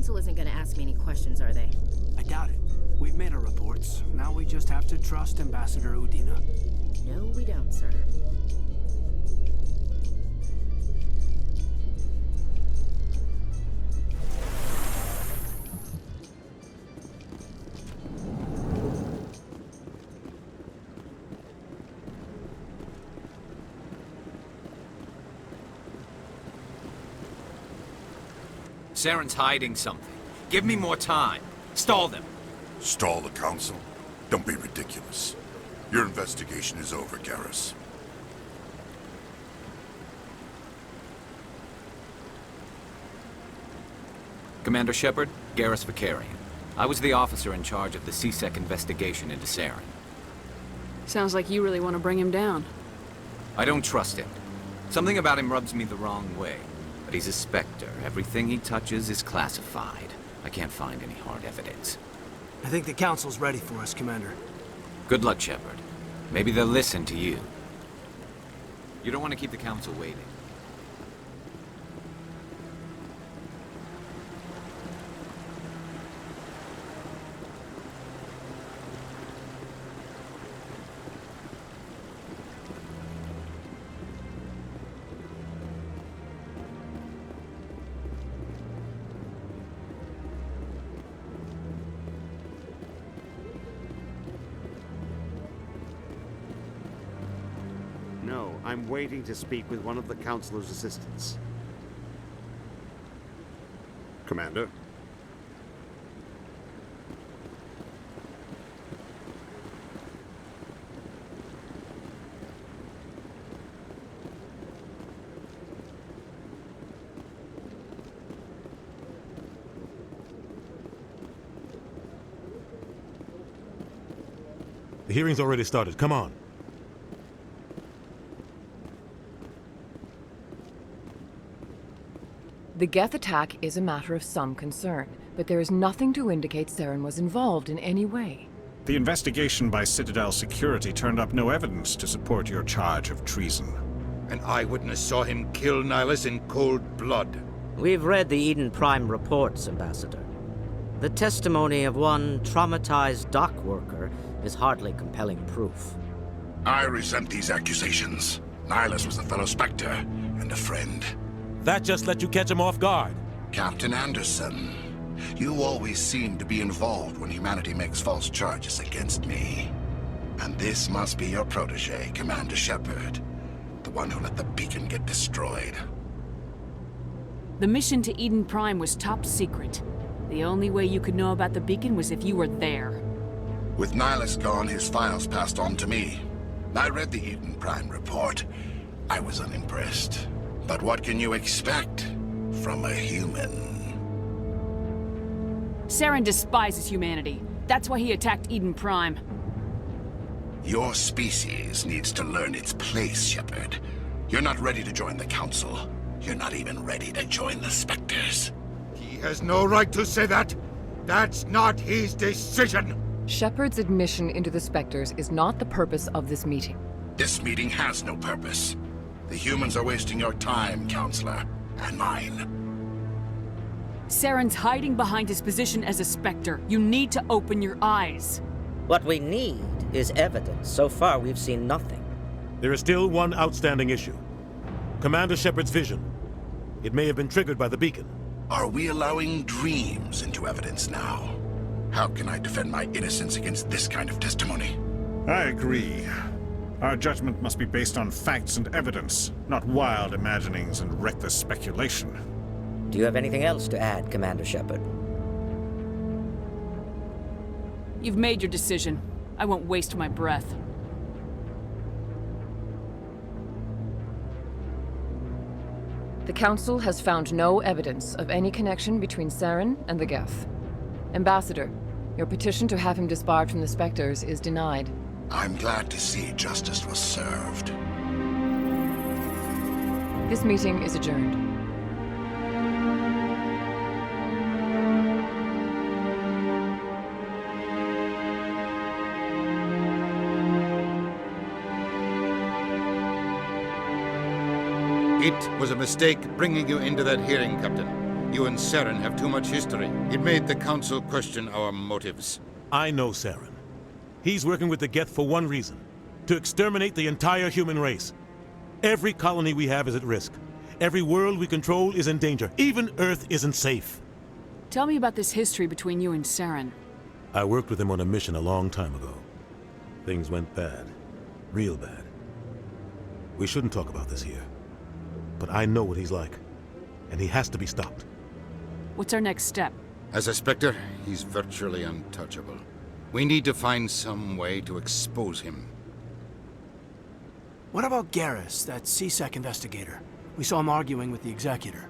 Council isn't gonna ask me any questions, are they? I doubt it. We've made our reports. Now we just have to trust Ambassador Udina. No, we don't, sir. Saren's hiding something. Give me more time. Stall them. Stall the Council? Don't be ridiculous. Your investigation is over, Garrus. Commander Shepard, Garrus Vicarian. I was the officer in charge of the C-Sec investigation into Saren. Sounds like you really want to bring him down. I don't trust him. Something about him rubs me the wrong way. But he's a Spectre. Everything he touches is classified. I can't find any hard evidence. I think the Council's ready for us, Commander. Good luck, Shepard. Maybe they'll listen to you. You don't want to keep the Council waiting. No, I'm waiting to speak with one of the Councilor's assistants. Commander? The hearing's already started. Come on. The Geth attack is a matter of some concern, but there is nothing to indicate Saren was involved in any way. The investigation by Citadel security turned up no evidence to support your charge of treason. An eyewitness saw him kill Nihilus in cold blood. We've read the Eden Prime reports, Ambassador. The testimony of one traumatized dock worker is hardly compelling proof. I resent these accusations. Nihilus was a fellow Spectre and a friend. That just let you catch him off guard. Captain Anderson, you always seem to be involved when humanity makes false charges against me. And this must be your protege, Commander Shepard. The one who let the beacon get destroyed. The mission to Eden Prime was top secret. The only way you could know about the beacon was if you were there. With Nihilus gone, his files passed on to me. I read the Eden Prime report. I was unimpressed. But what can you expect from a human? Saren despises humanity. That's why he attacked Eden Prime. Your species needs to learn its place, Shepard. You're not ready to join the Council. You're not even ready to join the Spectres. He has no right to say that. That's not his decision. Shepard's admission into the Spectres is not the purpose of this meeting. This meeting has no purpose. The humans are wasting your time, Counselor, and mine. Saren's hiding behind his position as a Spectre. You need to open your eyes. What we need is evidence. So far, we've seen nothing. There is still one outstanding issue. Commander Shepard's vision. It may have been triggered by the beacon. Are we allowing dreams into evidence now? How can I defend my innocence against this kind of testimony? I agree. Our judgment must be based on facts and evidence, not wild imaginings and reckless speculation. Do you have anything else to add, Commander Shepard? You've made your decision. I won't waste my breath. The Council has found no evidence of any connection between Saren and the Geth. Ambassador, your petition to have him disbarred from the Spectres is denied. I'm glad to see justice was served. This meeting is adjourned. It was a mistake bringing you into that hearing, Captain. You and Saren have too much history. It made the Council question our motives. I know Saren. He's working with the Geth for one reason. To exterminate the entire human race. Every colony we have is at risk. Every world we control is in danger. Even Earth isn't safe. Tell me about this history between you and Saren. I worked with him on a mission a long time ago. Things went bad. Real bad. We shouldn't talk about this here. But I know what he's like. And he has to be stopped. What's our next step? As a Spectre, he's virtually untouchable. We need to find some way to expose him. What about Garrus, that C-Sec investigator? We saw him arguing with the Executor.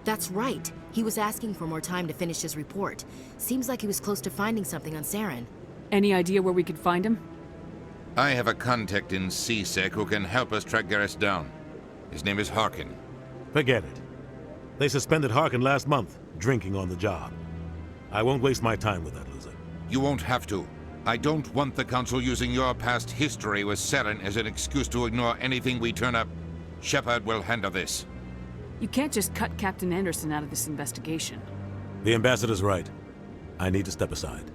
That's right. He was asking for more time to finish his report. Seems like he was close to finding something on Saren. Any idea where we could find him? I have a contact in C-Sec who can help us track Garrus down. His name is Harkin. Forget it. They suspended Harkin last month, drinking on the job. I won't waste my time with that loser. You won't have to. I don't want the Council using your past history with Saren as an excuse to ignore anything we turn up. Shepard will handle this. You can't just cut Captain Anderson out of this investigation. The Ambassador's right. I need to step aside.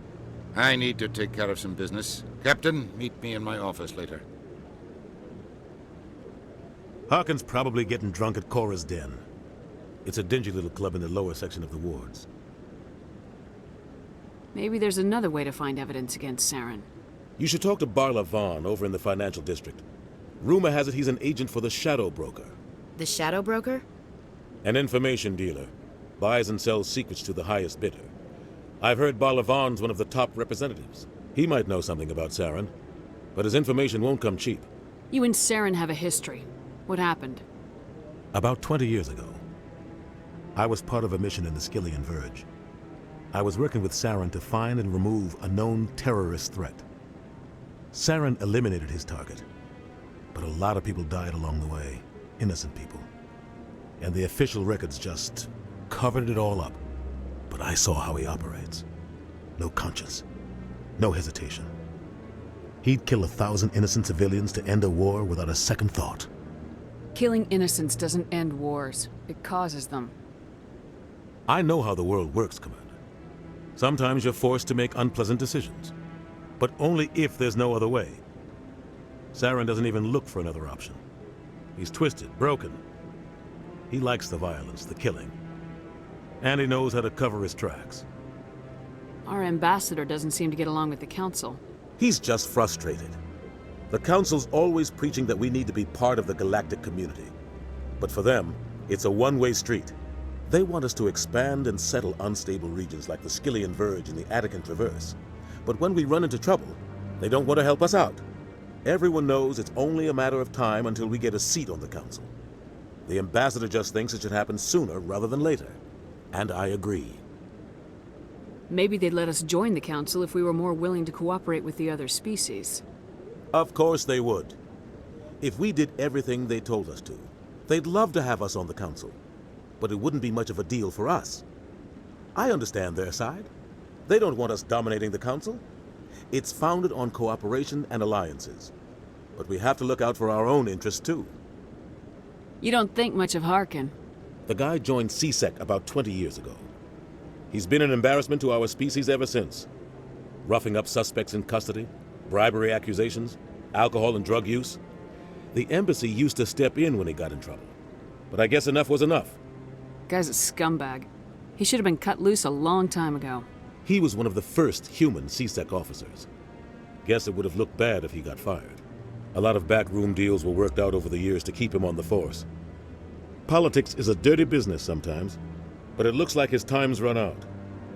I need to take care of some business. Captain, meet me in my office later. Harkin's probably getting drunk at Cora's Den. It's a dingy little club in the lower section of the wards. Maybe there's another way to find evidence against Saren. You should talk to Barla Vaughn over in the financial district. Rumor has it he's an agent for the Shadow Broker. The Shadow Broker? An information dealer. Buys and sells secrets to the highest bidder. I've heard Barla Vaughn's one of the top representatives. He might know something about Saren, but his information won't come cheap. You and Saren have a history. What happened? About 20 years ago, I was part of a mission in the Skillian Verge. I was working with Saren to find and remove a known terrorist threat. Saren eliminated his target, but a lot of people died along the way, innocent people. And the official records just covered it all up. But I saw how he operates. No conscience, no hesitation. He'd kill 1,000 innocent civilians to end a war without a second thought. Killing innocents doesn't end wars. It causes them. I know how the world works, Commander. Sometimes you're forced to make unpleasant decisions, but only if there's no other way. Saren doesn't even look for another option. He's twisted, broken. He likes the violence, the killing. And he knows how to cover his tracks. Our ambassador doesn't seem to get along with the Council. He's just frustrated. The Council's always preaching that we need to be part of the galactic community. But for them, it's a one-way street. They want us to expand and settle unstable regions like the Skillian Verge and the Attican Traverse. But when we run into trouble, they don't want to help us out. Everyone knows it's only a matter of time until we get a seat on the Council. The Ambassador just thinks it should happen sooner rather than later. And I agree. Maybe they'd let us join the Council if we were more willing to cooperate with the other species. Of course they would. If we did everything they told us to, they'd love to have us on the Council. But it wouldn't be much of a deal for us. I understand their side. They don't want us dominating the Council. It's founded on cooperation and alliances. But we have to look out for our own interests, too. You don't think much of Harkin. The guy joined C-Sec about 20 years ago. He's been an embarrassment to our species ever since. Roughing up suspects in custody, bribery accusations, alcohol and drug use. The embassy used to step in when he got in trouble. But I guess enough was enough. Guy's a scumbag. He should have been cut loose a long time ago. He was one of the first human C-Sec officers. Guess it would have looked bad if he got fired. A lot of backroom deals were worked out over the years to keep him on the force. Politics is a dirty business sometimes, but it looks like his time's run out.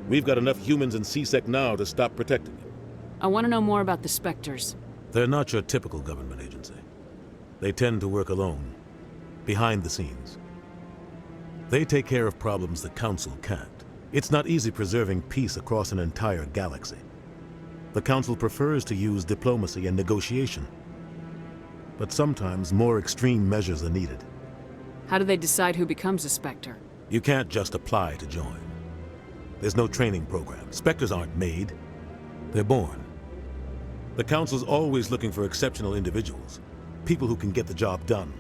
We've got enough humans in C-Sec now to stop protecting him. I want to know more about the Spectres. They're not your typical government agency. They tend to work alone, behind the scenes. They take care of problems the Council can't. It's not easy preserving peace across an entire galaxy. The Council prefers to use diplomacy and negotiation. But sometimes more extreme measures are needed. How do they decide who becomes a Spectre? You can't just apply to join. There's no training program. Spectres aren't made. They're born. The Council's always looking for exceptional individuals. People who can get the job done,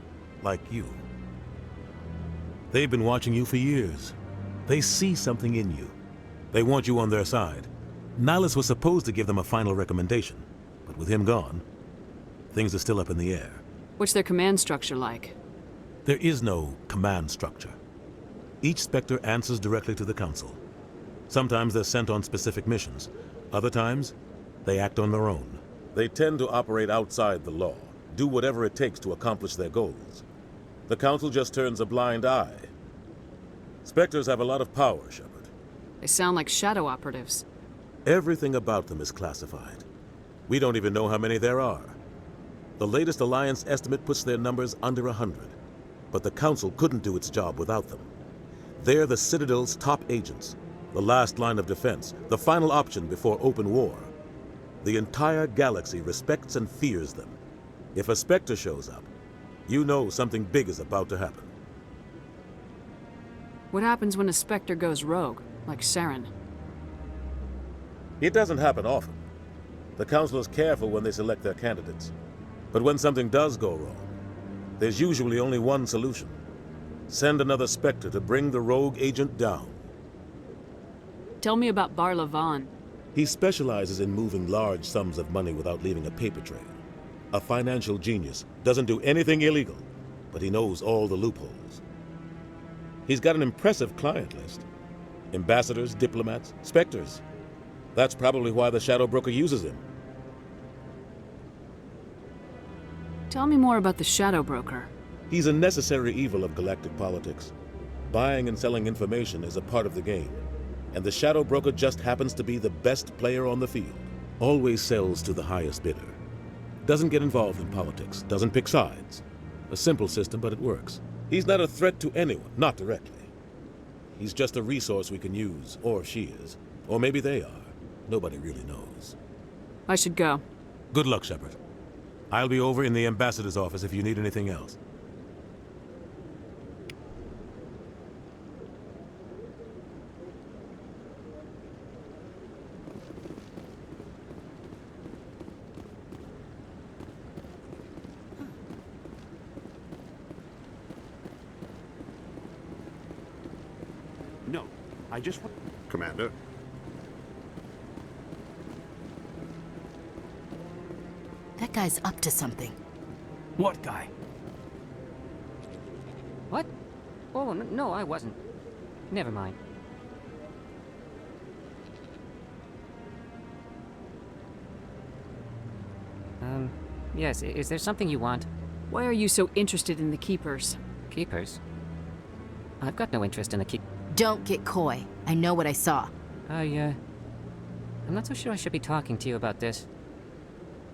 like you. They've been watching you for years. They see something in you. They want you on their side. Nihilus was supposed to give them a final recommendation, but with him gone, things are still up in the air. What's their command structure like? There is no command structure. Each Spectre answers directly to the Council. Sometimes they're sent on specific missions. Other times, they act on their own. They tend to operate outside the law, do whatever it takes to accomplish their goals. The Council just turns a blind eye. Spectres have a lot of power, Shepard. They sound like shadow operatives. Everything about them is classified. We don't even know how many there are. The latest Alliance estimate puts their numbers under 100. But the Council couldn't do its job without them. They're the Citadel's top agents, the last line of defense, the final option before open war. The entire galaxy respects and fears them. If a Spectre shows up, you know something big is about to happen. What happens when a Spectre goes rogue, like Saren? It doesn't happen often. The Council is careful when they select their candidates. But when something does go wrong, there's usually only one solution. Send another Spectre to bring the rogue agent down. Tell me about Bar Lavan. He specializes in moving large sums of money without leaving a paper trail. A financial genius, doesn't do anything illegal, but he knows all the loopholes. He's got an impressive client list. Ambassadors, diplomats, Spectres. That's probably why the Shadow Broker uses him. Tell me more about the Shadow Broker. He's a necessary evil of galactic politics. Buying and selling information is a part of the game, and the Shadow Broker just happens to be the best player on the field. Always sells to the highest bidder. Doesn't get involved in politics, doesn't pick sides. A simple system, but it works. He's not a threat to anyone, not directly. He's just a resource we can use, or she is. Or maybe they are. Nobody really knows. I should go. Good luck, Shepard. I'll be over in the Ambassador's office if you need anything else. No, I just want... Commander? That guy's up to something. What guy? What? Oh, no, I wasn't. Never mind. Yes, is there something you want? Why are you so interested in the Keepers? Keepers? I've got no interest in the Don't get coy. I know what I saw. I'm not so sure I should be talking to you about this.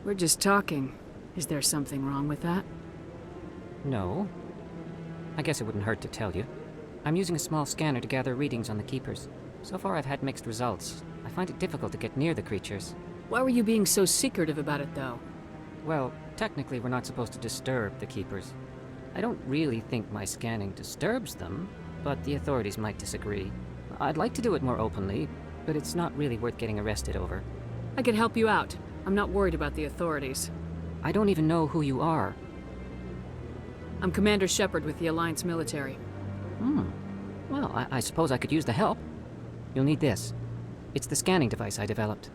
We're just talking. Is there something wrong with that? No. I guess it wouldn't hurt to tell you. I'm using a small scanner to gather readings on the Keepers. So far I've had mixed results. I find it difficult to get near the creatures. Why were you being so secretive about it, though? Well, technically we're not supposed to disturb the Keepers. I don't really think my scanning disturbs them, but the authorities might disagree. I'd like to do it more openly, but it's not really worth getting arrested over. I could help you out. I'm not worried about the authorities. I don't even know who you are. I'm Commander Shepard with the Alliance military. Well, I suppose I could use the help. You'll need this. It's the scanning device I developed.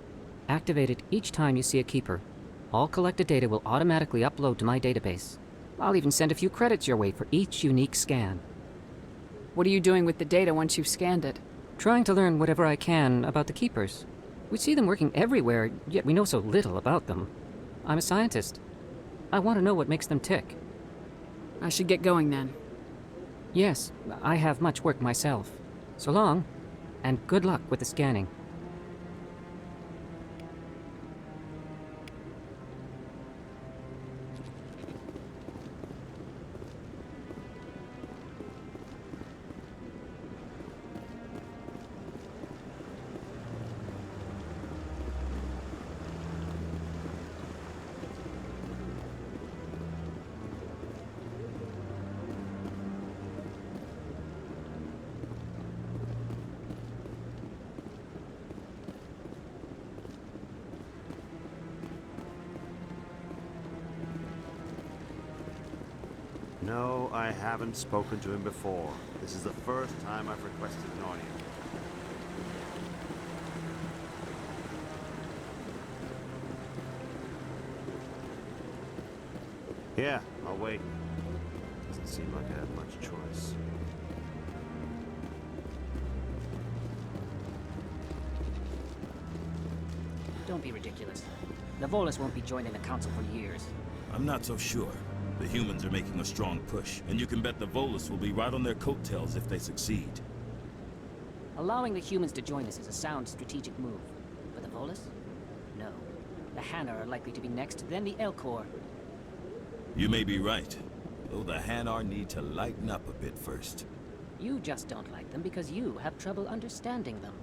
Activate it each time you see a Keeper. All collected data will automatically upload to my database. I'll even send a few credits your way for each unique scan. What are you doing with the data once you've scanned it? Trying to learn whatever I can about the Keepers. We see them working everywhere, yet we know so little about them. I'm a scientist. I want to know what makes them tick. I should get going then. Yes, I have much work myself. So long, and good luck with the scanning. No, I haven't spoken to him before. This is the first time I've requested an audience. Yeah, I'll wait. Doesn't seem like I have much choice. Don't be ridiculous. The Volus won't be joining the Council for years. I'm not so sure. The humans are making a strong push, and you can bet the Volus will be right on their coattails if they succeed. Allowing the humans to join us is a sound strategic move. But the Volus? No. The Hanar are likely to be next, then the Elcor. You may be right, though the Hanar need to lighten up a bit first. You just don't like them because you have trouble understanding them.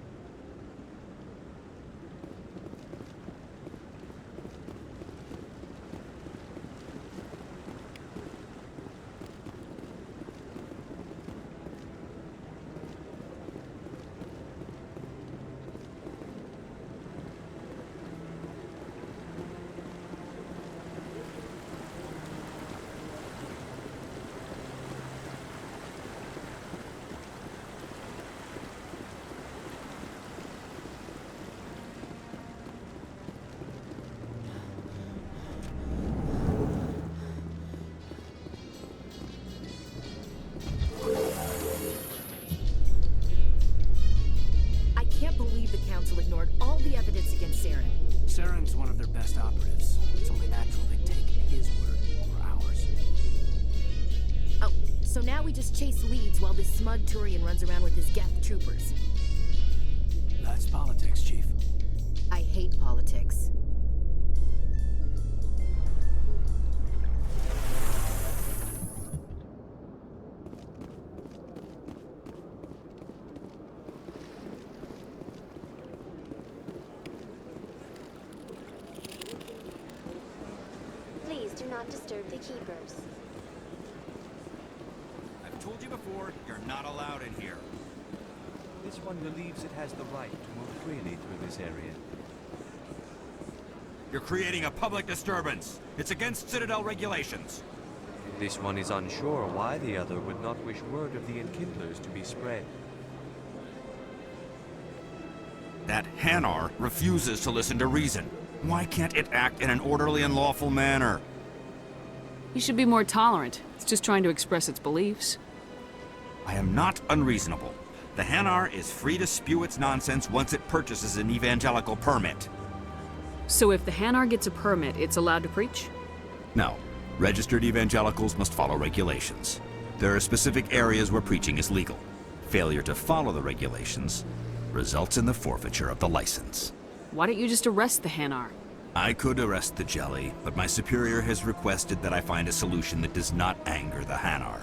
Ignored all the evidence against Saren. Saren's one of their best operatives. It's only natural they take his word over ours. Oh, so now we just chase leads while this smug Turian runs around with his Geth troopers. That's politics, Chief. I hate politics. Do not disturb the keepers. I've told you before, you're not allowed in here. This one believes it has the right to move freely through this area. You're creating a public disturbance. It's against Citadel regulations. This one is unsure why the other would not wish word of the Enkindlers to be spread. That Hanar refuses to listen to reason. Why can't it act in an orderly and lawful manner? You should be more tolerant. It's just trying to express its beliefs. I am not unreasonable. The Hanar is free to spew its nonsense once it purchases an evangelical permit. So if the Hanar gets a permit, it's allowed to preach? No. Registered evangelicals must follow regulations. There are specific areas where preaching is legal. Failure to follow the regulations results in the forfeiture of the license. Why don't you just arrest the Hanar? I could arrest the jelly, but my superior has requested that I find a solution that does not anger the Hanar.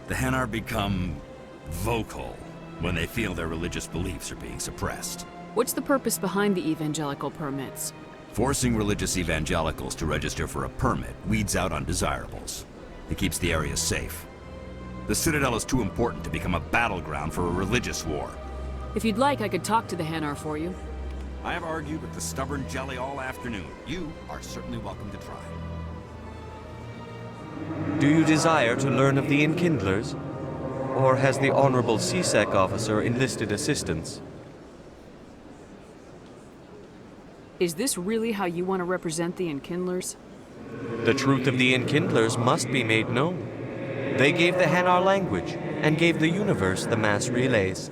The Hanar become vocal when they feel their religious beliefs are being suppressed. What's the purpose behind the evangelical permits? Forcing religious evangelicals to register for a permit weeds out undesirables. It keeps the area safe. The Citadel is too important to become a battleground for a religious war. If you'd like, I could talk to the Hanar for you. I have argued with the stubborn jelly all afternoon. You are certainly welcome to try. Do you desire to learn of the Enkindlers? Or has the Honorable CSEC officer enlisted assistance? Is this really how you want to represent the Enkindlers? The truth of the Enkindlers must be made known. They gave the Hanar language, and gave the universe the mass relays.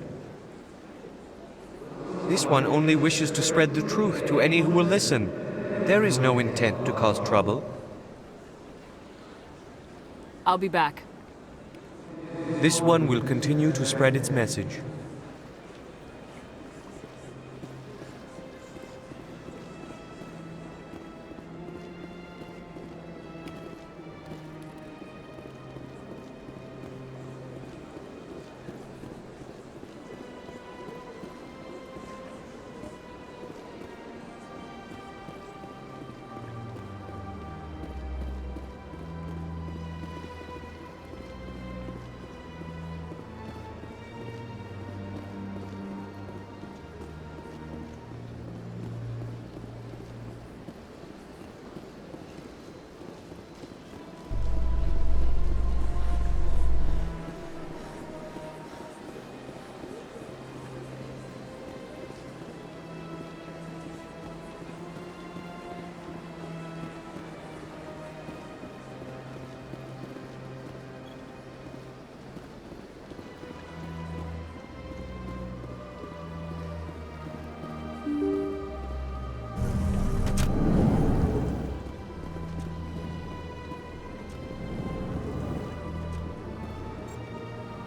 This one only wishes to spread the truth to any who will listen. There is no intent to cause trouble. I'll be back. This one will continue to spread its message.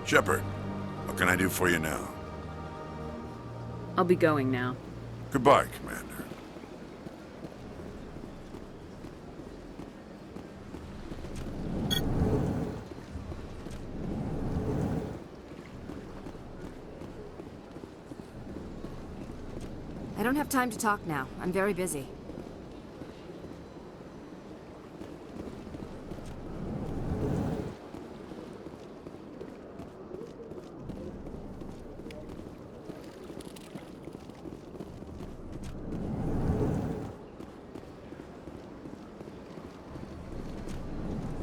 Shepard, what can I do for you now? I'll be going now. Goodbye, Commander. I don't have time to talk now. I'm very busy.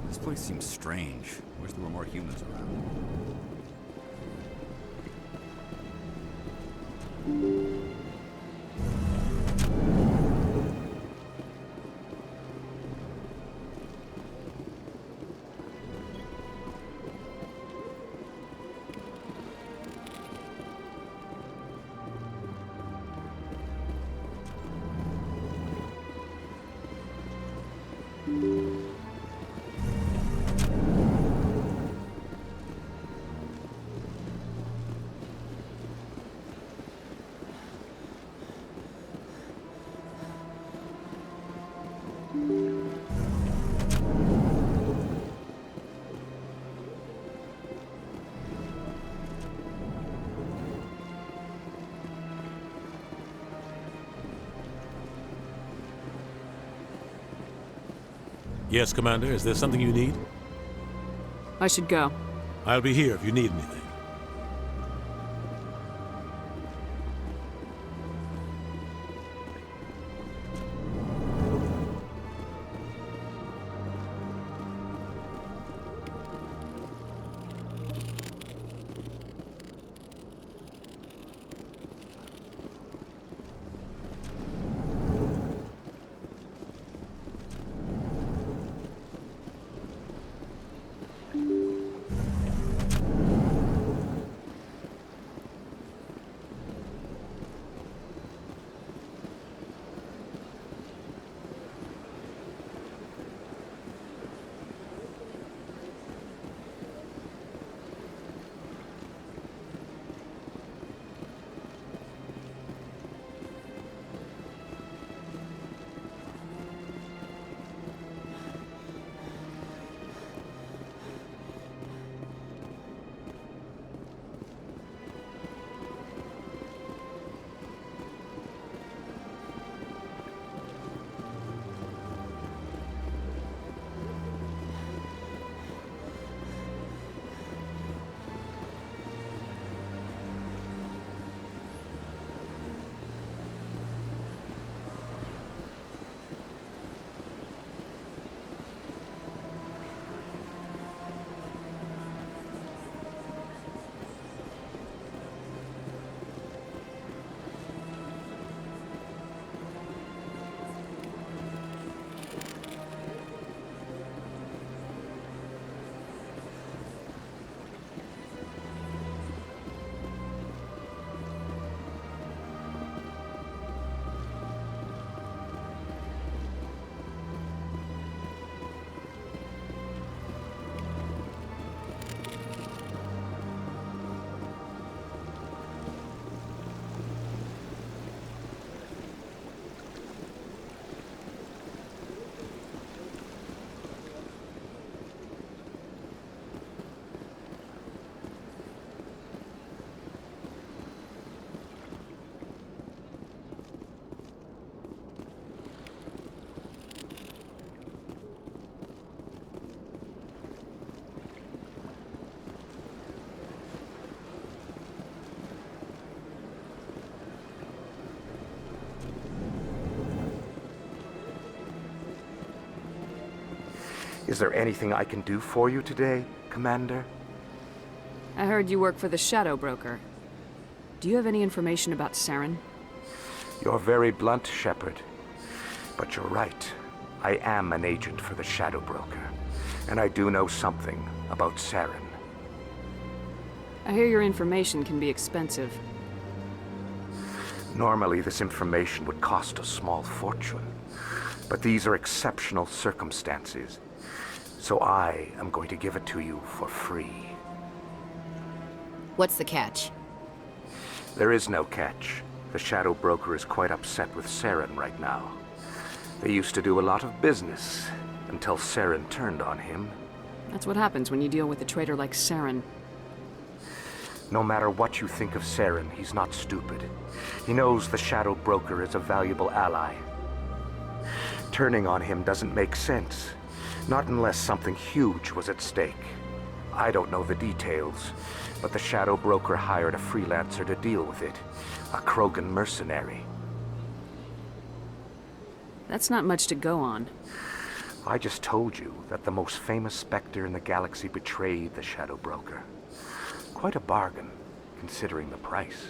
This place seems strange. Wish there were more humans around. Yes, Commander. Is there something you need? I should go. I'll be here if you need anything. Is there anything I can do for you today, Commander? I heard you work for the Shadow Broker. Do you have any information about Saren? You're very blunt, Shepard. But you're right. I am an agent for the Shadow Broker, and I do know something about Saren. I hear your information can be expensive. Normally, this information would cost a small fortune. But these are exceptional circumstances, so I am going to give it to you for free. What's the catch? There is no catch. The Shadow Broker is quite upset with Saren right now. They used to do a lot of business, until Saren turned on him. That's what happens when you deal with a traitor like Saren. No matter what you think of Saren, he's not stupid. He knows the Shadow Broker is a valuable ally. Turning on him doesn't make sense. Not unless something huge was at stake. I don't know the details, but the Shadow Broker hired a freelancer to deal with it. A Krogan mercenary. That's not much to go on. I just told you that the most famous Spectre in the galaxy betrayed the Shadow Broker. Quite a bargain, considering the price.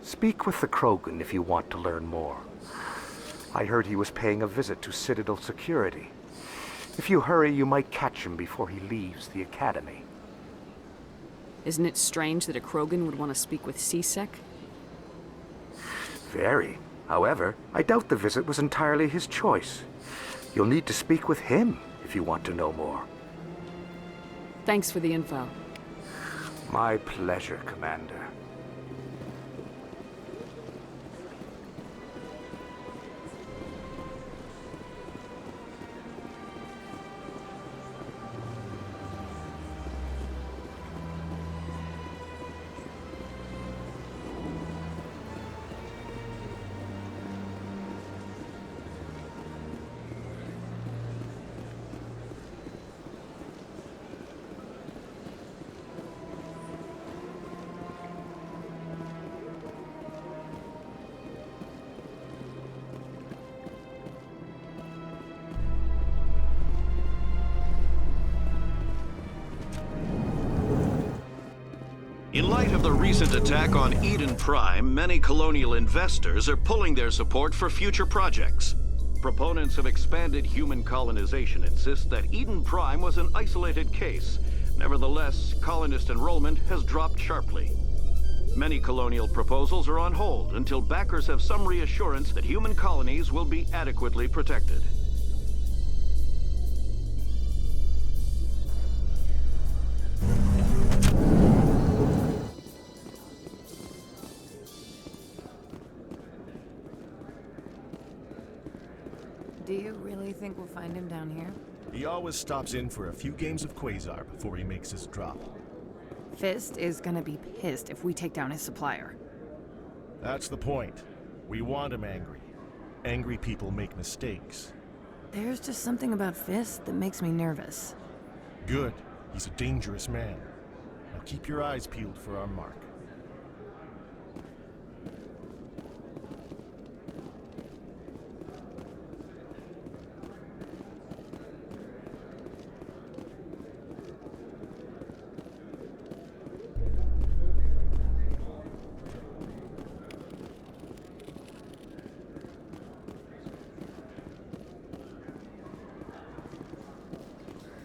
Speak with the Krogan if you want to learn more. I heard he was paying a visit to Citadel security. If you hurry, you might catch him before he leaves the Academy. Isn't it strange that a Krogan would want to speak with C-Sec? Very. However, I doubt the visit was entirely his choice. You'll need to speak with him if you want to know more. Thanks for the info. My pleasure, Commander. In light of the recent attack on Eden Prime, many colonial investors are pulling their support for future projects. Proponents of expanded human colonization insist that Eden Prime was an isolated case. Nevertheless, colonist enrollment has dropped sharply. Many colonial proposals are on hold until backers have some reassurance that human colonies will be adequately protected. Do you really think we'll find him down here? He always stops in for a few games of Quasar before he makes his drop. Fist is gonna be pissed if we take down his supplier. That's the point. We want him angry. Angry people make mistakes. There's just something about Fist that makes me nervous. Good. He's a dangerous man. Now keep your eyes peeled for our mark.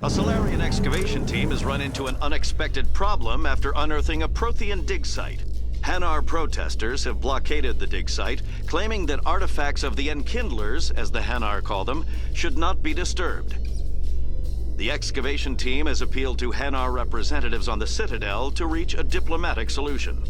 A Solarian excavation team has run into an unexpected problem after unearthing a Prothean dig site. Hanar protesters have blockaded the dig site, claiming that artifacts of the Enkindlers, as the Hanar call them, should not be disturbed. The excavation team has appealed to Hanar representatives on the Citadel to reach a diplomatic solution.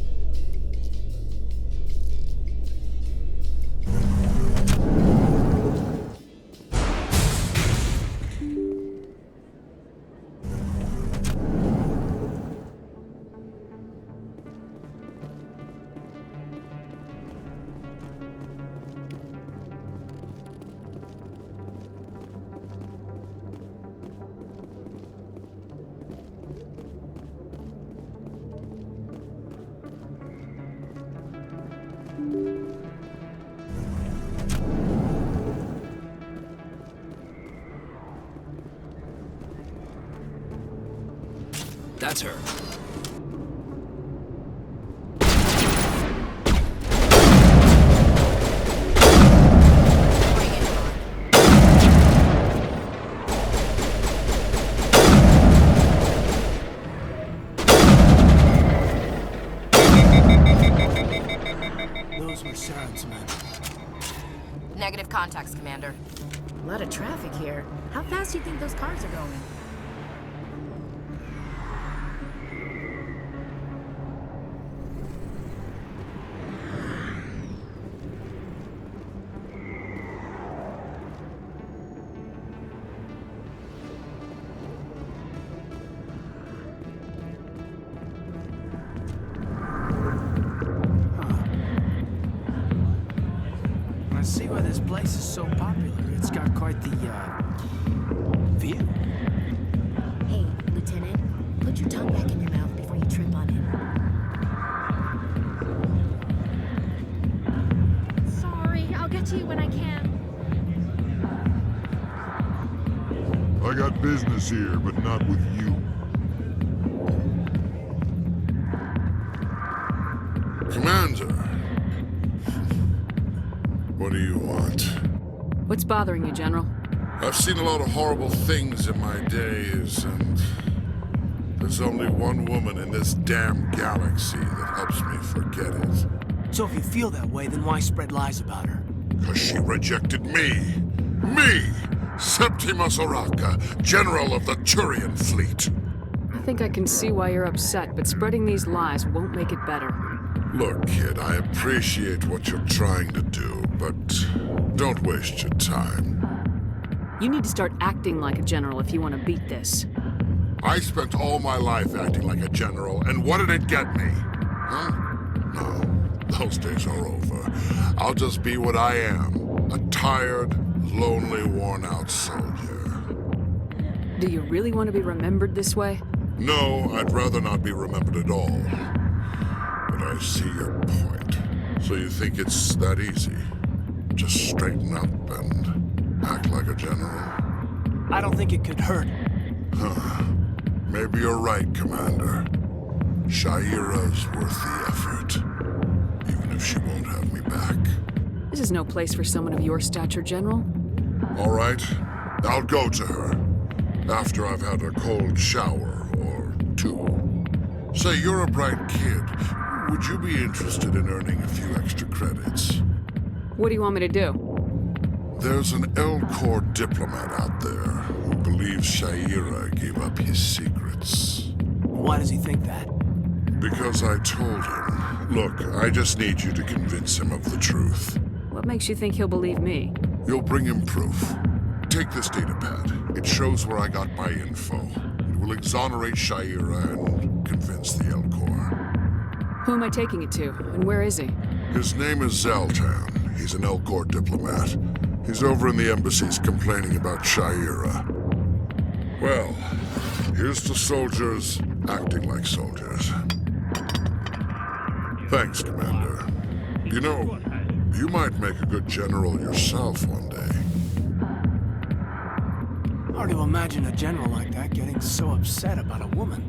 That's her. Those were Saren's men. Negative contacts, Commander. A lot of traffic here. How fast do you think those cars are going? I see why this place is so popular. It's got quite the, view. Hey, Lieutenant, put your tongue back in your mouth before you trip on it. Sorry, I'll get to you when I can. I got business here, but not with you. Commander. What do you want? What's bothering you, General? I've seen a lot of horrible things in my days, and there's only one woman in this damn galaxy that helps me forget it. So if you feel that way, then why spread lies about her? 'Cause she rejected me! Me! Septimus Oraka, General of the Turian Fleet! I think I can see why you're upset, but spreading these lies won't make it better. Look, kid, I appreciate what you're trying to do, but don't waste your time. You need to start acting like a general if you want to beat this. I spent all my life acting like a general, and what did it get me? Huh? No, those days are over. I'll just be what I am, a tired, lonely, worn-out soldier. Do you really want to be remembered this way? No, I'd rather not be remembered at all. But I see your point. So you think it's that easy? Just straighten up and act like a general? I don't think it could hurt. Huh. Maybe you're right, Commander. Shaira's worth the effort. Even if she won't have me back. This is no place for someone of your stature, General. All right, I'll go to her. After I've had a cold shower or two. Say, you're a bright kid. Would you be interested in earning a few extra credits? What do you want me to do? There's an L-Corps diplomat out there who believes Shaira gave up his secrets. Why does he think that? Because I told him. Look, I just need you to convince him of the truth. What makes you think he'll believe me? You'll bring him proof. Take this datapad. It shows where I got my info. It will exonerate Shaira and convince the L-Corps. Who am I taking it to, and where is he? His name is Zaltan. He's an L-Corps diplomat. He's over in the embassies complaining about Shaira. Well, here's to soldiers acting like soldiers. Thanks, Commander. You know, you might make a good general yourself one day. Hard to imagine a general like that getting so upset about a woman.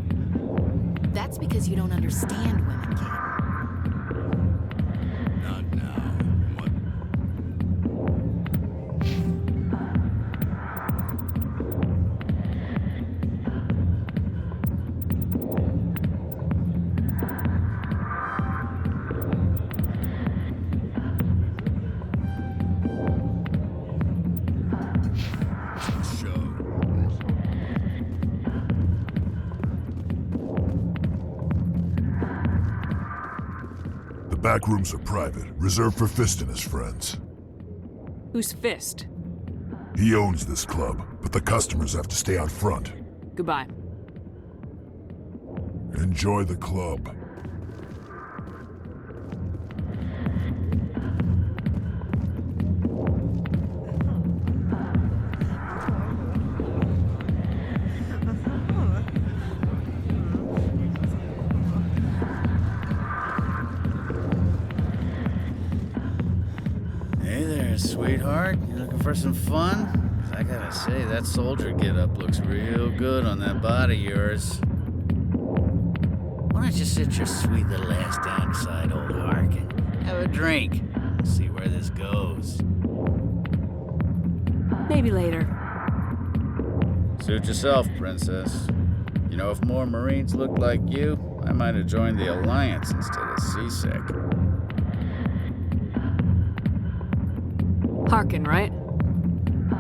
That's because you don't understand women, kid. Not now. What? The back rooms are private, reserved for Fist and his friends. Who's Fist? He owns this club, but the customers have to stay out front. Goodbye. Enjoy the club. Hey there, sweetheart. You looking for some fun? 'Cause I gotta say, that soldier get-up looks real good on that body of yours. Why don't you sit your sweet little ass down beside old Hark and have a drink? See where this goes. Maybe later. Suit yourself, princess. You know, if more Marines looked like you, I might have joined the Alliance instead of C-Sec. Harkin, right?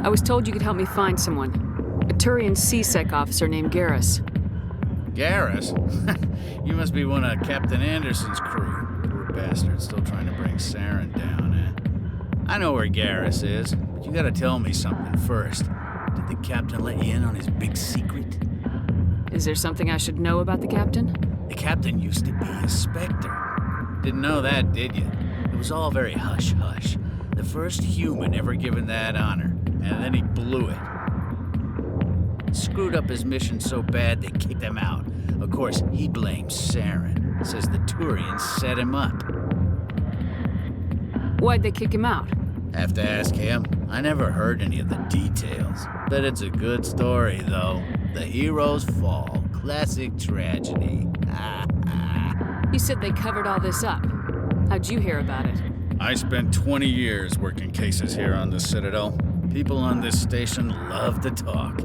I was told you could help me find someone. A Turian C-Sec officer named Garrus. Garrus? You must be one of Captain Anderson's crew. Poor bastard, still trying to bring Saren down, eh? I know where Garrus is, but you gotta tell me something first. Did the captain let you in on his big secret? Is there something I should know about the captain? The captain used to be a Spectre. Didn't know that, did you? It was all very hush-hush. The first human ever given that honor, and then he blew it. Screwed up his mission so bad they kicked him out. Of course, he blames Saren. Says the Turians set him up. Why'd they kick him out? Have to ask him. I never heard any of the details. Bet it's a good story, though. The hero's fall. Classic tragedy. You said they covered all this up. How'd you hear about it? I spent 20 years working cases here on the Citadel. People on this station love to talk.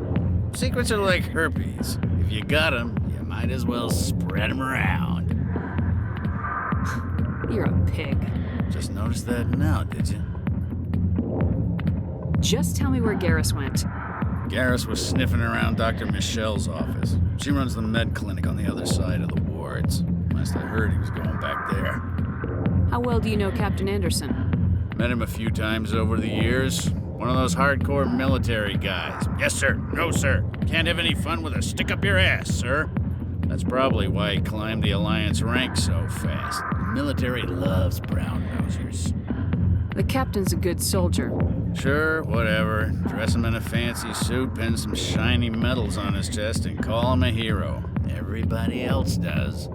Secrets are like herpes. If you got them, you might as well spread them around. You're a pig. Just noticed that now, did you? Just tell me where Garrus went. Garrus was sniffing around Dr. Michelle's office. She runs the med clinic on the other side of the wards. Last I heard, he was going back there. How well do you know Captain Anderson? Met him a few times over the years. One of those hardcore military guys. Yes, sir. No, sir. Can't have any fun with a stick up your ass, sir. That's probably why he climbed the Alliance ranks so fast. The military loves brown-nosers. The captain's a good soldier. Sure, whatever. Dress him in a fancy suit, pin some shiny medals on his chest, and call him a hero. Everybody else does.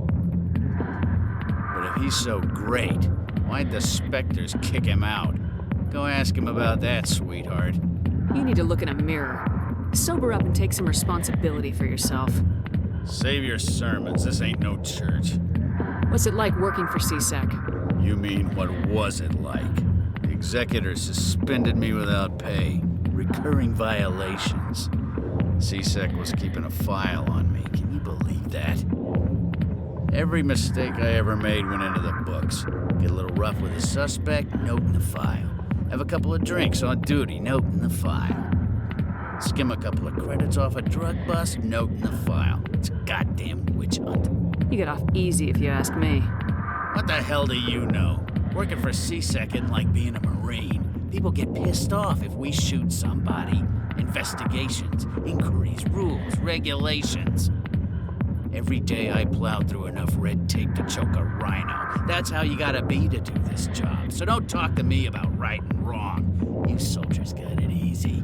But if he's so great, why'd the Spectres kick him out? Go ask him about that, sweetheart. You need to look in a mirror. Sober up and take some responsibility for yourself. Save your sermons. This ain't no church. What's it like working for CSEC? You mean, what was it like? The executor suspended me without pay. Recurring violations. CSEC was keeping a file on me. Can you believe that? Every mistake I ever made went into the books. Get a little rough with a suspect, note in the file. Have a couple of drinks on duty, note in the file. Skim a couple of credits off a drug bust, note in the file. It's a goddamn witch hunt. You get off easy if you ask me. What the hell do you know? Working for CSEC isn't like being a Marine. People get pissed off if we shoot somebody. Investigations, inquiries, rules, regulations. Every day I plowed through enough red tape to choke a rhino. That's how you gotta be to do this job. So don't talk to me about right and wrong. You soldiers got it easy.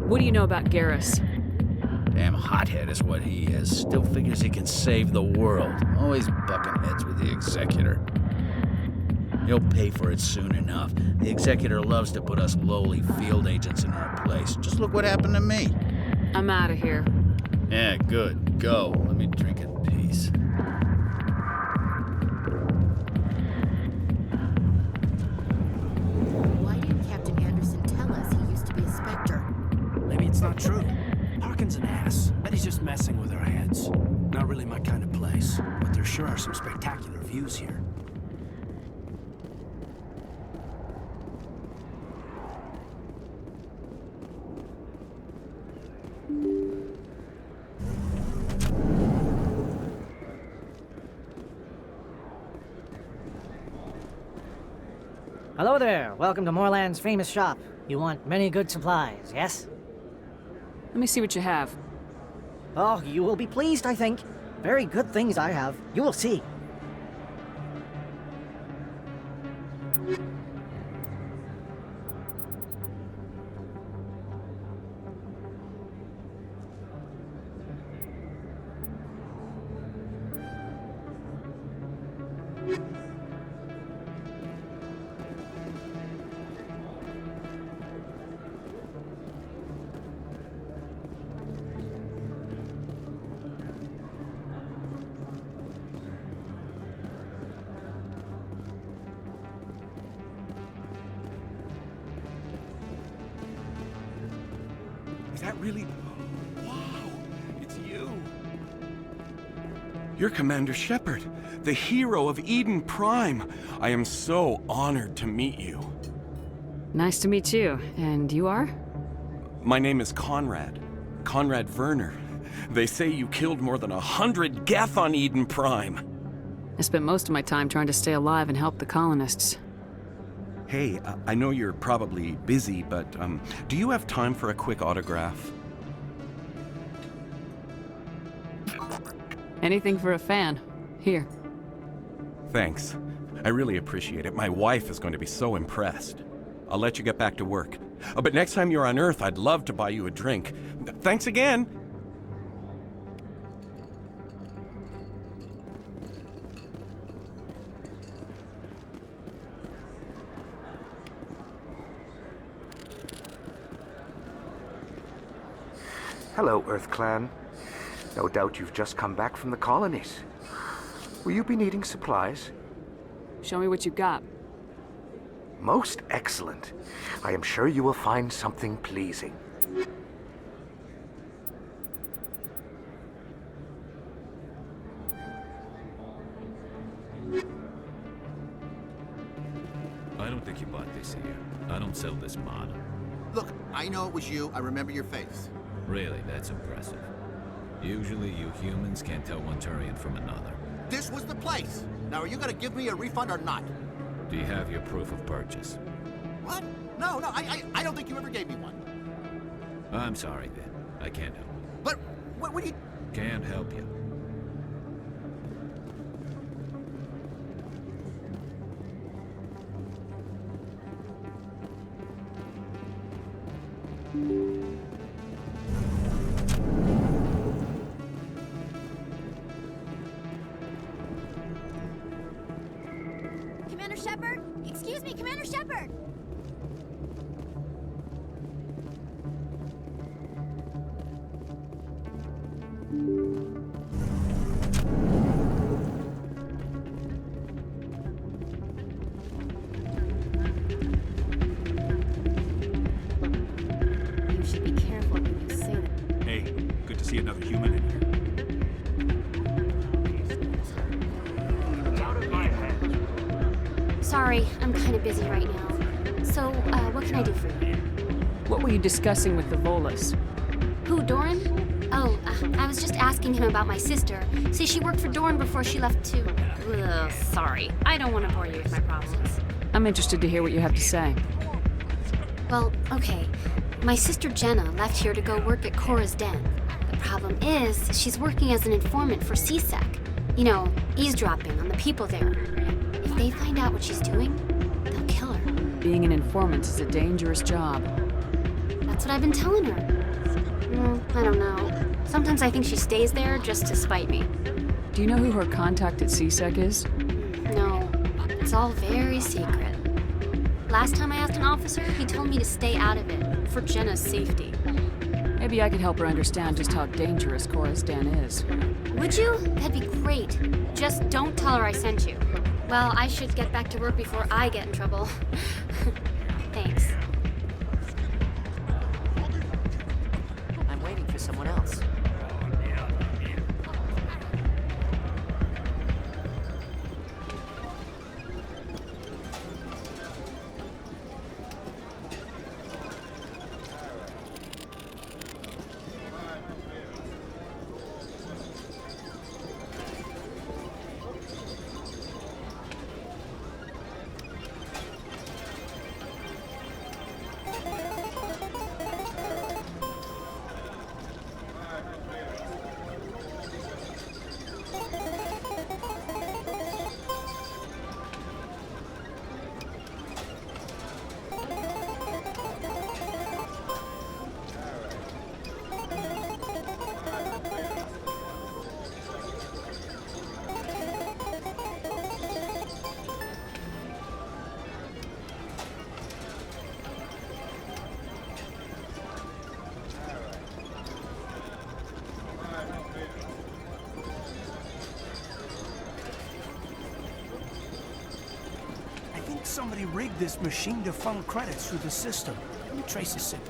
What do you know about Garrus? Damn hothead is what he is. Still figures he can save the world. Always bucking heads with the executor. He'll pay for it soon enough. The executor loves to put us lowly field agents in our place. Just look what happened to me. I'm out of here. Yeah, good. Go. Let me drink in peace. Why didn't Captain Anderson tell us he used to be a Spectre? Maybe it's not true. Parkin's an ass. Bet he's just messing with our heads. Not really my kind of place, but there sure are some spectacular views here. Hello there. Welcome to Moorland's famous shop. You want many good supplies, yes? Let me see what you have. Oh, you will be pleased, I think. Very good things I have. You will see. Is that really... Wow, it's you. You're Commander Shepard, the hero of Eden Prime. I am so honored to meet you. Nice to meet you. And you are? My name is Conrad. Conrad Werner. They say you killed more than 100 Geth on Eden Prime. I spent most of my time trying to stay alive and help the colonists. Hey, I know you're probably busy, but do you have time for a quick autograph? Anything for a fan. Here. Thanks. I really appreciate it. My wife is going to be so impressed. I'll let you get back to work. But next time you're on Earth, I'd love to buy you a drink. Thanks again! Hello, Earth Clan. No doubt you've just come back from the colonies. Will you be needing supplies? Show me what you've got. Most excellent. I am sure you will find something pleasing. I don't think you bought this here. I don't sell this mod. Look, I know it was you. I remember your face. Really, that's impressive. Usually you humans can't tell one Turian from another. This was the place. Now, are you gonna give me a refund or not? Do you have your proof of purchase? What? No, I don't think you ever gave me one. I'm sorry, then. I can't help you. But, what do you... Can't help you. Commander Shepard? Excuse me, Commander Shepard! You should be careful when you say that. Hey, good to see another human in here. Sorry, I'm kind of busy right now. So, what can I do for you? What were you discussing with the Volus? Who, Doran? Oh, I was just asking him about my sister. See, she worked for Doran before she left to... Ugh, sorry. I don't want to bore you with my problems. I'm interested to hear what you have to say. Well, okay. My sister Jenna left here to go work at Cora's Den. The problem is, she's working as an informant for CSEC. You know, eavesdropping on the people there. If they find out what she's doing, they'll kill her. Being an informant is a dangerous job. That's what I've been telling her. I don't know. Sometimes I think she stays there just to spite me. Do you know who her contact at CSEC is? No, it's all very secret. Last time I asked an officer, he told me to stay out of it, for Jenna's safety. Maybe I could help her understand just how dangerous Cora's Den is. Would you? That'd be great. Just don't tell her I sent you. Well, I should get back to work before I get in trouble. Thanks. I'm waiting for someone else. Somebody rigged this machine to funnel credits through the system. Let me trace this signal.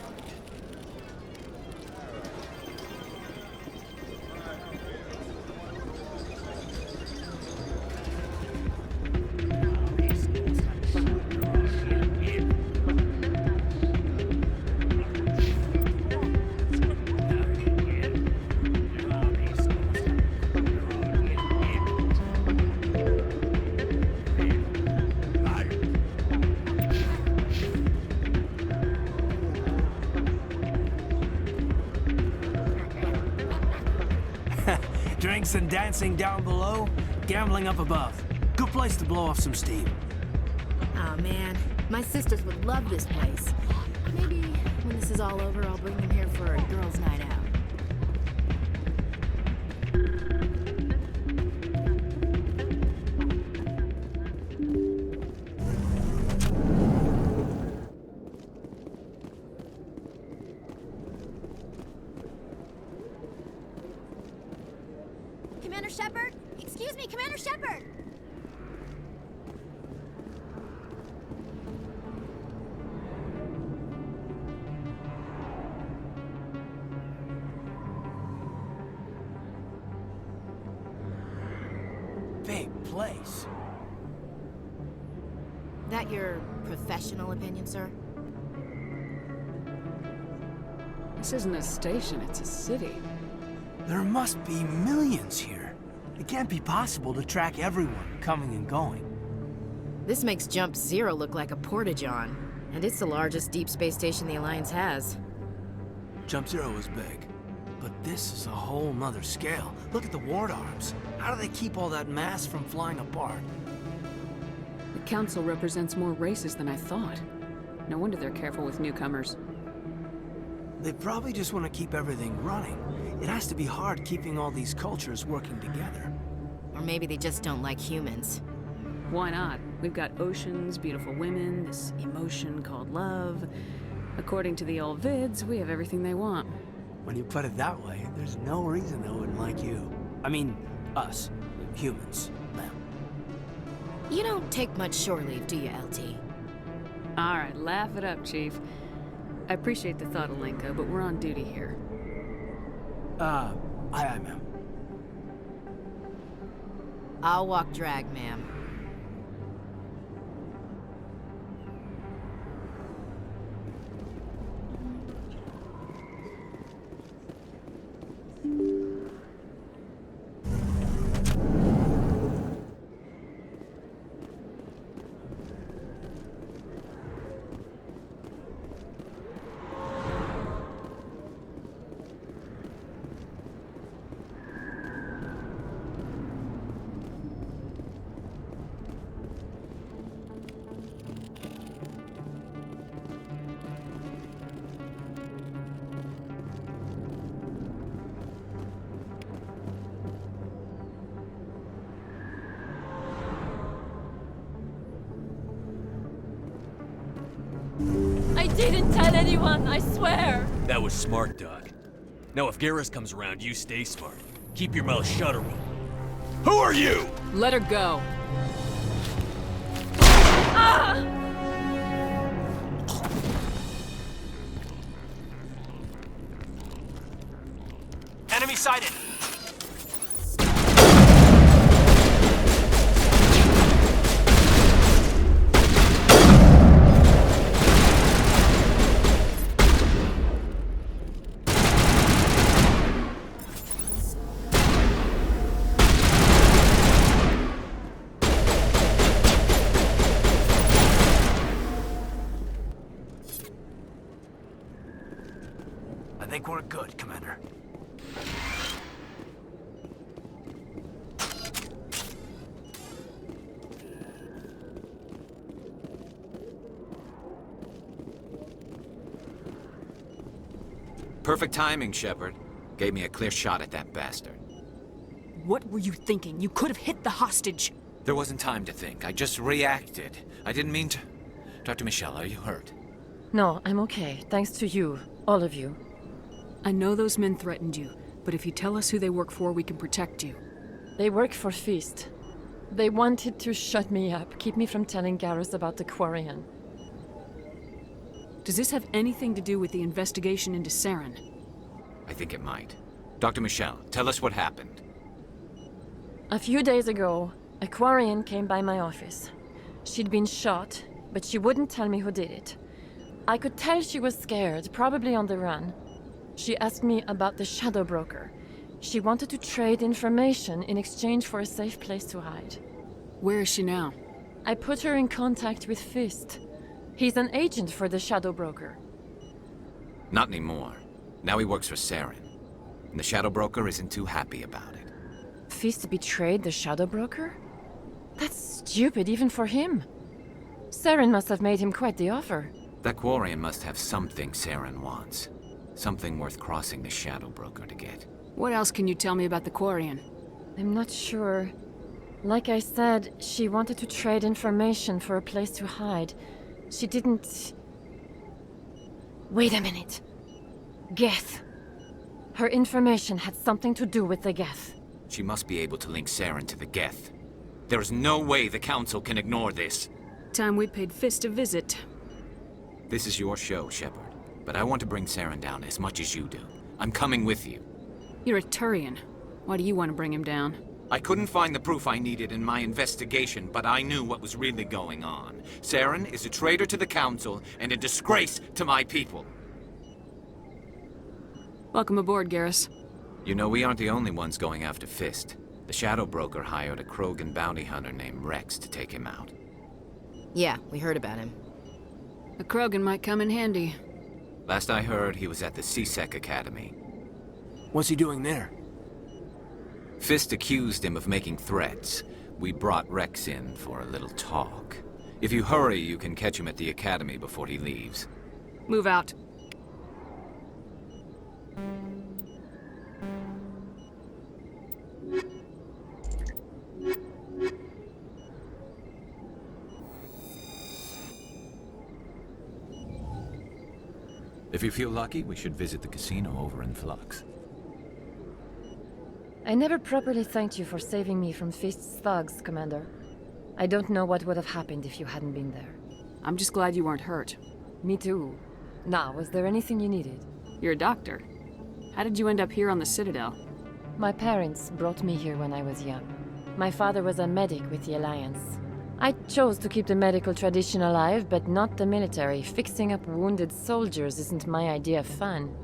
Drinks and dancing down below, gambling up above. Good place to blow off some steam. Oh man, my sisters would love this place. Maybe when this is all over, I'll bring them here for a girls' night out. Commander Shepard? Excuse me, Commander Shepard! Big place. That your professional opinion, sir? This isn't a station, it's a city. There must be millions here. It can't be possible to track everyone coming and going. This makes Jump Zero look like a porta-john, and it's the largest deep space station the Alliance has. Jump Zero is big, but this is a whole nother scale. Look at the ward arms. How do they keep all that mass from flying apart? The Council represents more races than I thought. No wonder they're careful with newcomers. They probably just want to keep everything running. It has to be hard keeping all these cultures working together. Or maybe they just don't like humans. Why not? We've got oceans, beautiful women, this emotion called love. According to the old vids, we have everything they want. When you put it that way, there's no reason they wouldn't like you. I mean, us. Humans. Them. You don't take much shore leave, do you, LT? Alright, laugh it up, Chief. I appreciate the thought, Alenka, but we're on duty here. Aye, ma'am. I'll walk drag, ma'am. I didn't tell anyone, I swear! That was smart, Doc. Now if Garrus comes around, you stay smart. Keep your mouth shut or we'll... Who are you? Let her go. Ah! Enemy sighted! I think we're good, Commander. Perfect timing, Shepard. Gave me a clear shot at that bastard. What were you thinking? You could have hit the hostage. There wasn't time to think. I just reacted. I didn't mean to... Dr. Michelle, are you hurt? No, I'm okay. Thanks to you. All of you. I know those men threatened you, but if you tell us who they work for, we can protect you. They work for Feast. They wanted to shut me up, keep me from telling Garrus about the Quarian. Does this have anything to do with the investigation into Saren? I think it might. Dr. Michelle, tell us what happened. A few days ago, a Quarian came by my office. She'd been shot, but she wouldn't tell me who did it. I could tell she was scared, probably on the run. She asked me about the Shadow Broker. She wanted to trade information in exchange for a safe place to hide. Where is she now? I put her in contact with Fist. He's an agent for the Shadow Broker. Not anymore. Now he works for Saren. And the Shadow Broker isn't too happy about it. Fist betrayed the Shadow Broker? That's stupid even for him. Saren must have made him quite the offer. That Quarian must have something Saren wants. Something worth crossing the Shadow Broker to get. What else can you tell me about the Quarian? I'm not sure. Like I said, she wanted to trade information for a place to hide. She didn't... Wait a minute. Geth. Her information had something to do with the Geth. She must be able to link Saren to the Geth. There is no way the Council can ignore this. Time we paid Fist a visit. This is your show, Shepard. But I want to bring Saren down as much as you do. I'm coming with you. You're a Turian. Why do you want to bring him down? I couldn't find the proof I needed in my investigation, but I knew what was really going on. Saren is a traitor to the Council and a disgrace to my people. Welcome aboard, Garrus. You know, we aren't the only ones going after Fist. The Shadow Broker hired a Krogan bounty hunter named Rex to take him out. Yeah, we heard about him. A Krogan might come in handy. Last I heard, he was at the CSEC Academy. What's he doing there? Fist accused him of making threats. We brought Rex in for a little talk. If you hurry, you can catch him at the Academy before he leaves. Move out. If you feel lucky, we should visit the casino over in Flux. I never properly thanked you for saving me from Fist's thugs, Commander. I don't know what would have happened if you hadn't been there. I'm just glad you weren't hurt. Me too. Now, was there anything you needed? You're a doctor. How did you end up here on the Citadel? My parents brought me here when I was young. My father was a medic with the Alliance. I chose to keep the medical tradition alive, but not the military. Fixing up wounded soldiers isn't my idea of fun.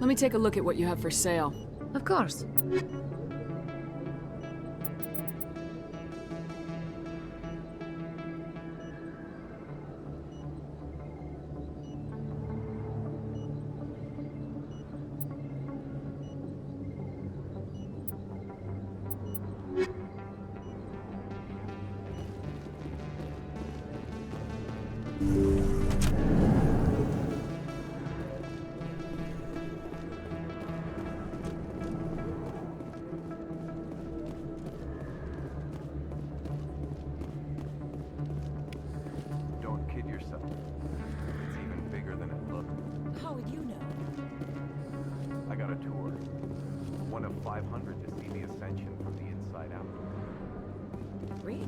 Let me take a look at what you have for sale. Of course. Don't kid yourself. It's even bigger than it looks. How would you know? I got a tour. One of 500 to see the Ascension from the inside out. Really?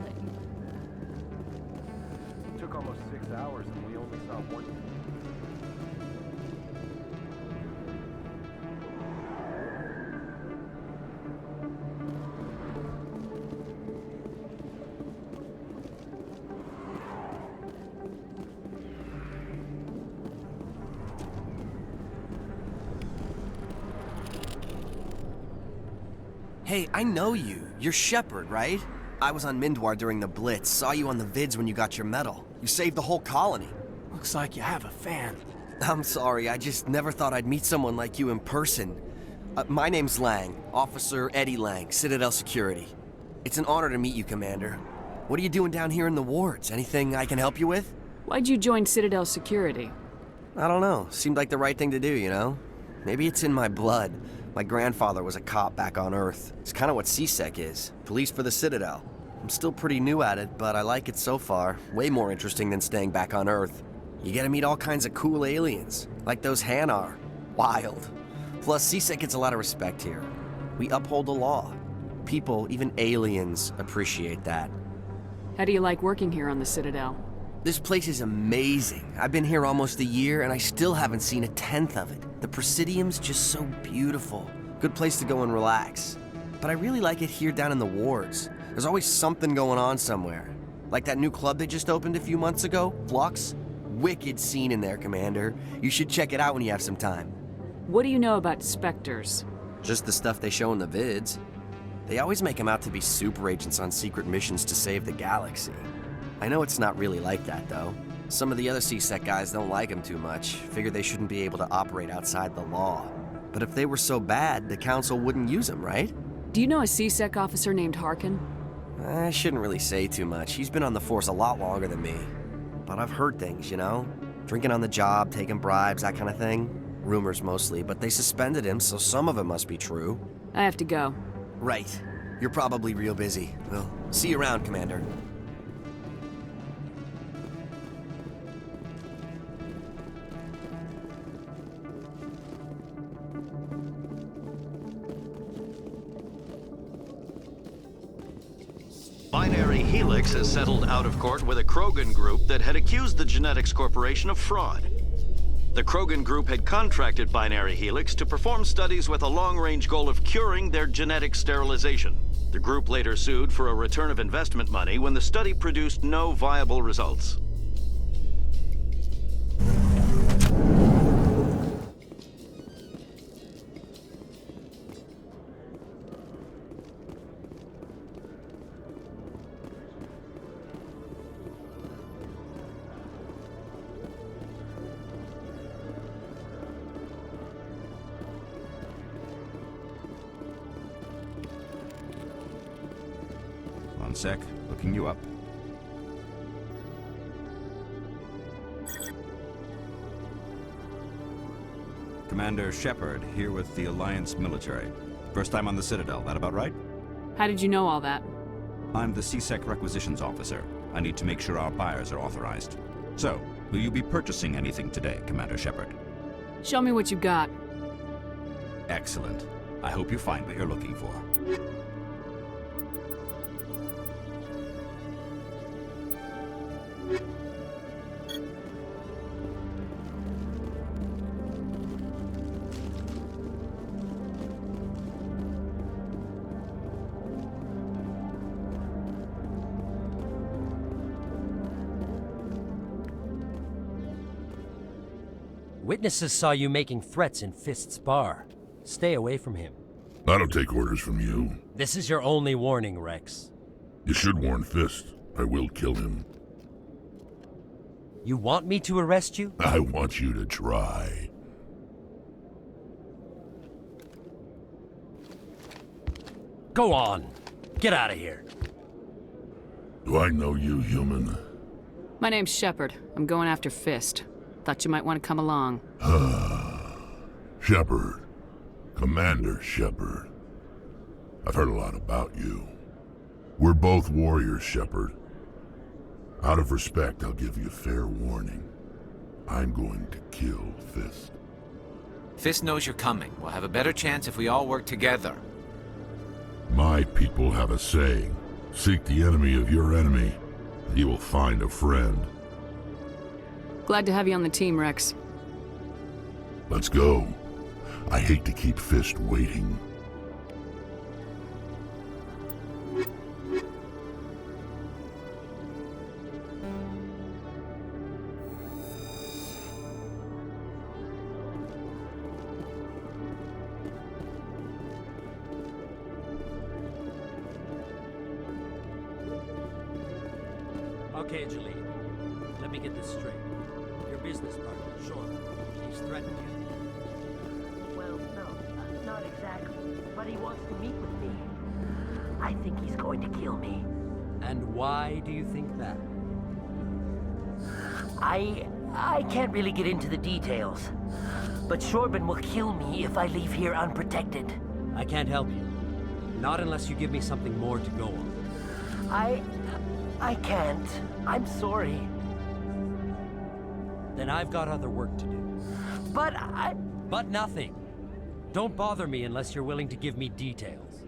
It took almost 6 hours and we only saw one. Hey, I know you. You're Shepard, right? I was on Mindwar during the Blitz. Saw you on the vids when you got your medal. You saved the whole colony. Looks like you have a fan. I'm sorry, I just never thought I'd meet someone like you in person. My name's Lang, Officer Eddie Lang, Citadel Security. It's an honor to meet you, Commander. What are you doing down here in the wards? Anything I can help you with? Why'd you join Citadel Security? I don't know. Seemed like the right thing to do, you know? Maybe it's in my blood. My grandfather was a cop back on Earth. It's kind of what CSEC is. Police for the Citadel. I'm still pretty new at it, but I like it so far. Way more interesting than staying back on Earth. You get to meet all kinds of cool aliens, like those Hanar. Wild. Plus, CSEC gets a lot of respect here. We uphold the law. People, even aliens, appreciate that. How do you like working here on the Citadel? This place is amazing. I've been here almost a year, and I still haven't seen a tenth of it. The Presidium's just so beautiful. Good place to go and relax. But I really like it here down in the wards. There's always something going on somewhere. Like that new club they just opened a few months ago, Flux. Wicked scene in there, Commander. You should check it out when you have some time. What do you know about Spectres? Just the stuff they show in the vids. They always make them out to be super agents on secret missions to save the galaxy. I know it's not really like that, though. Some of the other CSEC guys don't like them too much, figure they shouldn't be able to operate outside the law. But if they were so bad, the Council wouldn't use them, right? Do you know a CSEC officer named Harkin? I shouldn't really say too much. He's been on the force a lot longer than me. But I've heard things, you know? Drinking on the job, taking bribes, that kind of thing. Rumors mostly, but they suspended him, so some of it must be true. I have to go. Right. You're probably real busy. Well, see you around, Commander. Binary Helix has settled out of court with a Krogan group that had accused the Genetics Corporation of fraud. The Krogan group had contracted Binary Helix to perform studies with a long-range goal of curing their genetic sterilization. The group later sued for a return of investment money when the study produced no viable results. One sec, looking you up. Commander Shepard, here with the Alliance military. First time on the Citadel, that about right? How did you know all that? I'm the CSEC requisitions officer. I need to make sure our buyers are authorized. So, will you be purchasing anything today, Commander Shepard? Show me what you got. Excellent. I hope you find what you're looking for. Witnesses saw you making threats in Fist's bar. Stay away from him. I don't take orders from you. This is your only warning, Rex. You should warn Fist. I will kill him. You want me to arrest you? I want you to try. Go on. Get out of here. Do I know you, human? My name's Shepard. I'm going after Fist. Thought you might want to come along. Shepard. Commander Shepard. I've heard a lot about you. We're both warriors, Shepard. Out of respect, I'll give you fair warning. I'm going to kill Fist. Fist knows you're coming. We'll have a better chance if we all work together. My people have a saying. Seek the enemy of your enemy, and you will find a friend. Glad to have you on the team, Rex. Let's go. I hate to keep Fist waiting. Okay, Jalene. Let me get this straight. Your business partner, Sean, he's threatened you. Well, no, not exactly. But he wants to meet with me. I think he's going to kill me. And why do you think that? I can't really get into the details. But Shorban will kill me if I leave here unprotected. I can't help you. Not unless you give me something more to go on. I can't. I'm sorry. Then I've got other work to do. But nothing. Don't bother me unless you're willing to give me details.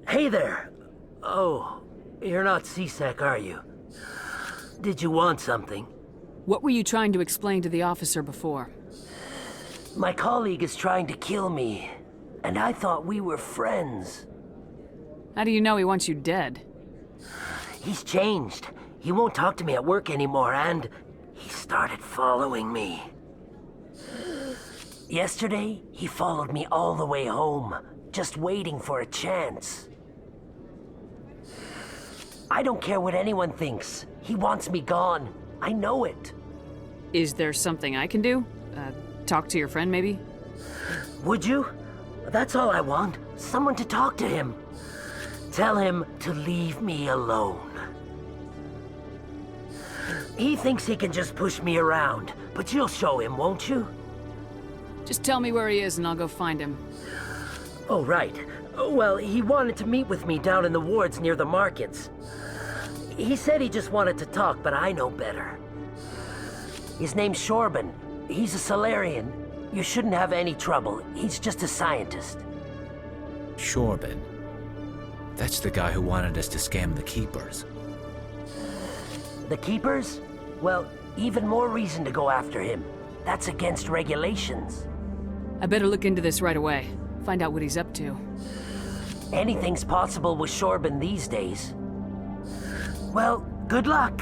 Hey there! Oh, you're not CSEC, are you? Did you want something? What were you trying to explain to the officer before? My colleague is trying to kill me, and I thought we were friends. How do you know he wants you dead? He's changed. He won't talk to me at work anymore, and he started following me. Yesterday, he followed me all the way home, just waiting for a chance. I don't care what anyone thinks. He wants me gone. I know it. Is there something I can do? Talk to your friend, maybe? Would you? That's all I want. Someone to talk to him. Tell him to leave me alone. He thinks he can just push me around, but you'll show him, won't you? Just tell me where he is and I'll go find him. Oh, right. Well, he wanted to meet with me down in the wards near the markets. He said he just wanted to talk, but I know better. His name's Shorban. He's a Solarian. You shouldn't have any trouble. He's just a scientist. Shorban. That's the guy who wanted us to scam the Keepers. The Keepers? Well, even more reason to go after him. That's against regulations. I better look into this right away. Find out what he's up to. Anything's possible with Shorban these days. Well, good luck.